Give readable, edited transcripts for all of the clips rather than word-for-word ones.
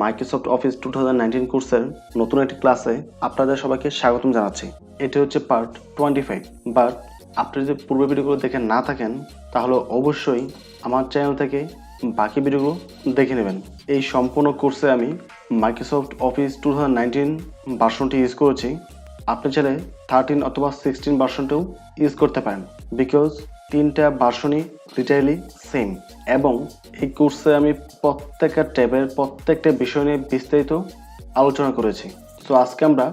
Microsoft office 2019 কোর্সের নতুন একটি ক্লাসে আপনাদের সবাইকে স্বাগতম জানাচ্ছি। এটি হচ্ছে পার্ট 25। বাট আপনি যদি পূর্ব ভিডিওগুলো দেখে না থাকেন তাহলে অবশ্যই আমার চ্যানেল থেকে বাকি ভিডিওগুলো দেখে নেবেন। এই সম্পূর্ণ কোর্সে আমি মাইক্রোসফট অফিস 2019 ভার্সনটি ইউজ করেছি। আপনি চাইলে 13 অথবা 16 ভার্সনটাও ইউজ করতে পারেন, বিকজ তিনটা ভার্সনই রিটাইলি সেম। এবং এই কোর্সে আমি প্রত্যেকটা ট্যাবের প্রত্যেকটা বিষয় নিয়ে বিস্তারিত আলোচনা করেছি। তো আজকে আমরা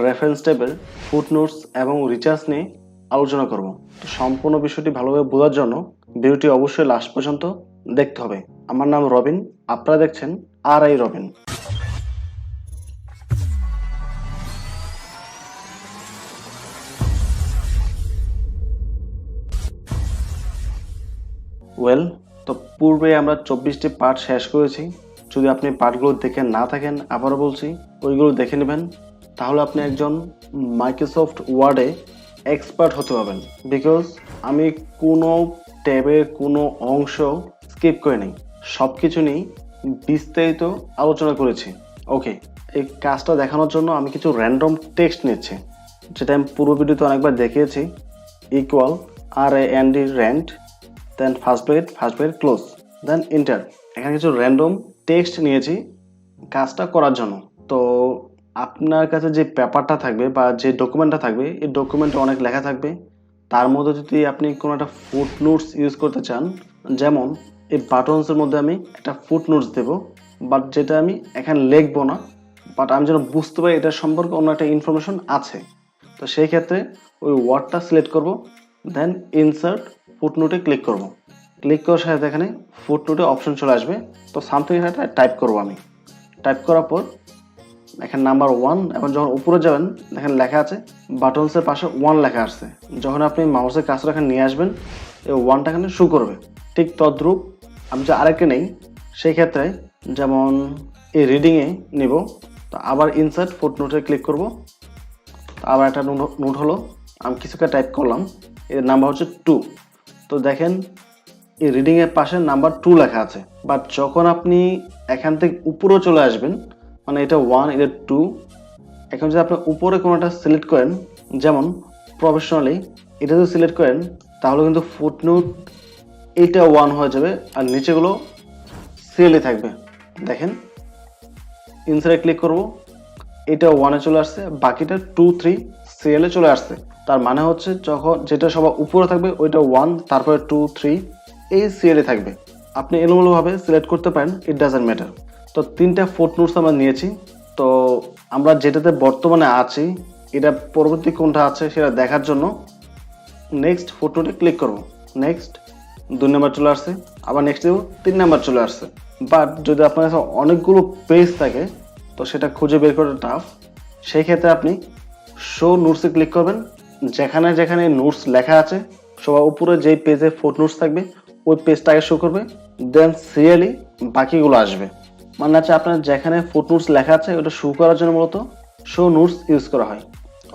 রেফারেন্স ট্যাবের ফুটনোটস এবং রিচার্জ নিয়ে আলোচনা করব। তো সম্পূর্ণ বিষয়টি ভালোভাবে বোঝার জন্য ভিডিওটি অবশ্যই লাস্ট পর্যন্ত দেখতে হবে। আমার নাম রবিন, আপনারা দেখছেন আই রবিন। ওয়েল, তো পূর্বে আমরা 24টি পার্ট শেষ করেছি। যদি আপনি পার্টগুলো দেখে না থাকেন, আবারও বলছি ওইগুলো দেখে নেবেন, তাহলে আপনি একজন মাইক্রোসফট ওয়ার্ডে এক্সপার্ট হতে পারবেন। বিকজ আমি কোনো ট্যাবের কোনো অংশ স্কিপ করে নেই, সব কিছু নিয়েই বিস্তারিত আলোচনা করেছি। ওকে, এই কাজটা দেখানোর জন্য আমি কিছু র্যান্ডম টেক্সট নিচ্ছি, যেটা আমি পূর্ব ভিডিওতে অনেকবার দেখিয়েছি। Equal RAND RAND, then first bracket close, then enter. এখানে কিছু র্যান্ডম টেক্সট নিয়েছি কাজটা করার জন্য। তো আপনার কাছে যে পেপারটা থাকবে বা যে ডকুমেন্টটা থাকবে, এই ডকুমেন্টে অনেক লেখা থাকবে। তার মধ্যে যদি আপনি কোনো একটা ফুটনোটস ইউজ করতে চান, যেমন এই বাটনসের মধ্যে আমি একটা ফুটনোটস দেব, বাট যেটা আমি এখানে লিখবো না, বাট আমি যেন বুঝতে পারি এটার সম্পর্কে অন্য একটা ইনফরমেশন আছে। তো সেই ক্ষেত্রে ওই ওয়ার্ডটা সিলেক্ট করব, দেন ইনসার্ট ফুটনোটে ক্লিক করব। ক্লিক করার সাথে এখানে ফুটনোটে অপশন চলে আসবে। তো সামথিং একটা টাইপ করব আমি। টাইপ করার পর এখানে নাম্বার 1, এবং যখন উপরে যাবেন দেখেন লেখা আছে বাটনসের পাশে 1 লেখা আসছে। যখন আপনি মাউসের কাজটা এখানে নিয়ে আসবেন, এই 1টা এখানে শো করবে। ঠিক তদ্রূপ আমি যে আরেকটা নেই, সেই ক্ষেত্রে যেমন এই রিডিংয়ে নিব, তো আবার ইনসার্ট ফুটনোটে ক্লিক করব। আবার একটা নোট হলো, আমি কিছুটা টাইপ করলাম, এর নাম্বার হচ্ছে 2। তো দেখেন এই রিডিংয়ের পাশে নাম্বার 2 লেখা আছে। বাট যখন আপনি এখান থেকে উপরে চলে আসবেন, মানে এটা 1, এটা 2, এখন যদি আপনি উপরে কোনোটা সিলেক্ট করেন, যেমন প্রফেশনালি এটা যদি সিলেক্ট করেন, তাহলে কিন্তু ফুটনোট এটা 1 হয়ে যাবে আর নিচেগুলো সিরিয়ালি থাকবে। দেখেন ইনসার্টে ক্লিক করব, এটা 1-এ চলে আসছে, বাকিটা 2, 3 সিরিয়ালে চলে আসছে। তার মানে হচ্ছে যখন যেটা সবার উপরে থাকবে ওইটা 1, তারপরে 2, 3 এই সিরিয়ালে থাকবে। আপনি এলোমেলোভাবে সিলেক্ট করতে পারেন, ইট ডাজন্ট ম্যাটার। তো 3টা ফুটনোটস আমরা নিয়েছি। তো আমরা যেটাতে বর্তমানে আছি, এটা পরবর্তী কোনটা আছে সেটা দেখার জন্য নেক্সট ফুটনোটে ক্লিক করব। নেক্সট 2 নাম্বার চলে আসছে, আবার নেক্সট দেব 3 নাম্বার চলে আসছে। বাট যদি আপনার কাছে অনেকগুলো পেজ থাকে, তো সেটা খুঁজে বের করা টাফ। সেই ক্ষেত্রে আপনি শো নোটসে ক্লিক করবেন। যেখানে যেখানে নোটস লেখা আছে সবার উপরে যেই পেজে ফুটনোটস থাকবে ওই পেজটাকে শো করবে, দেন সিরিয়ালি বাকিগুলো আসবে। মানে হচ্ছে আপনার যেখানে ফুটনোটস লেখা আছে ওটা শো করার জন্য মূলত শো নোটস ইউজ করা হয়।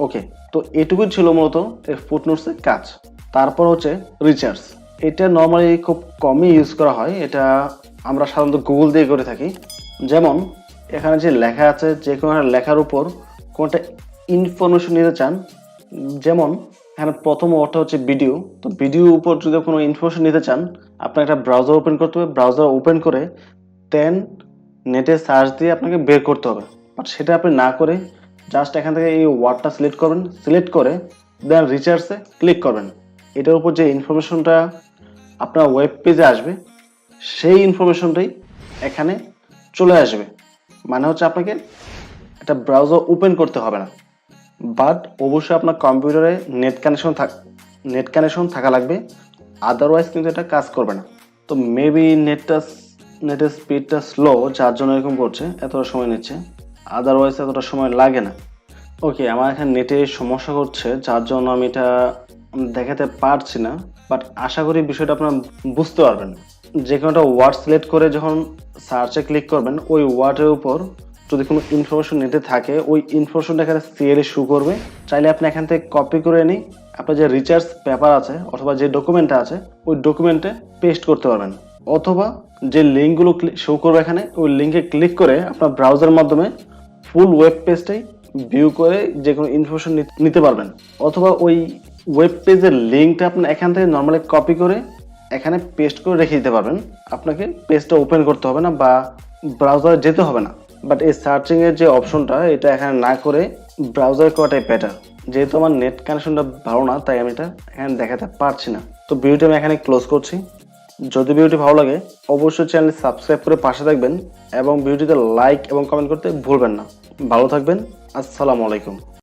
ওকে, তো এটুকুই ছিল মূলত এই ফুটনোটসের কাজ। তারপর হচ্ছে রিচার্জ। এটা নর্মালি খুব কমই ইউজ করা হয়, এটা আমরা সাধারণত গুগল দিয়ে করে থাকি। যেমন এখানে যে লেখা আছে, যে কোনো একটা লেখার উপর কোনটা ইনফরমেশন নিতে চান, যেমন এখানে প্রথম ওয়ার্ডটা হচ্ছে ভিডিও। তো ভিডিওর উপর যদি কোনো ইনফরমেশন নিতে চান, আপনার একটা ব্রাউজার ওপেন করতে হবে। ব্রাউজার ওপেন করে দেন নেটে সার্চ দিয়ে আপনাকে বের করতে হবে। বাট সেটা আপনি না করে জাস্ট এখান থেকে এই ওয়ার্ডটা সিলেক্ট করবেন, সিলেক্ট করে দেন রিচার্জে ক্লিক করবেন। এটার উপর যে ইনফরমেশনটা আপনার ওয়েব পেজে আসবে, সেই ইনফরমেশনটাই এখানে চলে আসবে। মানে হচ্ছে আপনাকে একটা ব্রাউজার ওপেন করতে হবে না, বাট অবশ্যই আপনার কম্পিউটারে নেট কানেকশন থাকা লাগবে, আদারওয়াইজ কিন্তু এটা কাজ করবে না। তো মেবি নেটের স্পিডটা স্লো, যার জন্য এরকম করছে, এতটা সময় নিচ্ছে, আদারওয়াইজ এতটা সময় লাগে না। ওকে, আমার এখানে নেটে সমস্যা করছে, যার জন্য আমি এটা দেখাতে পারছি না, বাট আশা করি বিষয়টা আপনারা বুঝতে পারবেন। যে কোনো একটা ওয়ার্ড সিলেক্ট করে যখন সার্চে ক্লিক করবেন, ওই ওয়ার্ডের উপর যদি কোনো ইনফরমেশন নিতে থাকে, ওই ইনফরমেশনটা এখানে সিরিয়ালি শো করবে। চাইলে আপনি এখান থেকে কপি করে নিই, আপনার যে রিচার্জ পেপার আছে অথবা যে ডকুমেন্টটা আছে ওই ডকুমেন্টে পেস্ট করতে পারবেন। অথবা যে লিঙ্কগুলো শো করবে এখানে ওই লিঙ্কে ক্লিক করে আপনার ব্রাউজারের মাধ্যমে ফুল ওয়েব পেজটাই ভিউ করে যে কোনো ইনফরমেশন নিতে পারবেন। অথবা ওই ওয়েব পেজের লিঙ্কটা আপনি এখান থেকে নর্মালি কপি করে এখানে পেস্ট করে রেখে দিতে পারবেন। আপনাকে পেজটা ওপেন করতে হবে না বা ব্রাউজারে যেতে হবে না। বাট এই সার্চিং এর যে অপশনটা এটা এখানে না করে ব্রাউজারে করাটাই বেটার। যেহেতু আমার নেট কানেকশনটা ভালো না তাই আমি এটা এখানে দেখাতে পারছি না। তো ভিডিওটি আমি এখানে ক্লোজ করছি। যদি ভিডিওটি ভালো লাগে অবশ্যই চ্যানেলটি সাবস্ক্রাইব করে পাশে থাকবেন এবং ভিডিওটিতে লাইক এবং কমেন্ট করতে ভুলবেন না। ভালো থাকবেন। আসসালামু আলাইকুম।